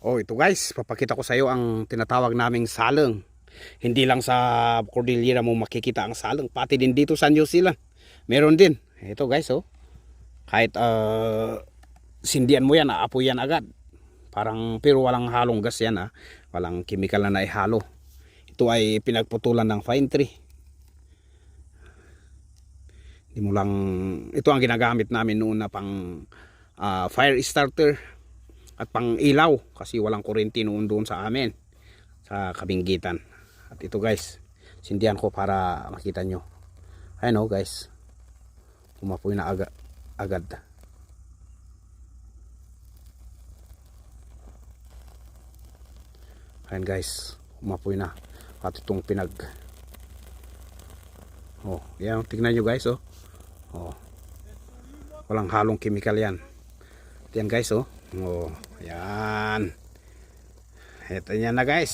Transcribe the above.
Oh, ito guys, papakita ko sa iyo ang tinatawag naming saleng. Hindi lang sa Cordillera mo makikita ang saleng, pati din dito sa New Zealand. Meron din. Ito guys, oh. Kahit sindihan mo yan, aapoy yan agad. Parang pero walang halong gas yan, ah. Walang chemical na naihalo. Ito ay pinagputulan ng pine tree. Hindi mo lang, ito ang ginagamit namin noon na pang fire starter at pang ilaw kasi walang kuryente noon doon sa amin sa Kabinggitan. At ito guys, sindihan ko para makita nyo. Ayan o guys, umapoy na agad. Ayan guys, umapoy na pati itong yan, tignan nyo guys, walang halong chemical yan. Yan guys, yan. Ito yan na guys.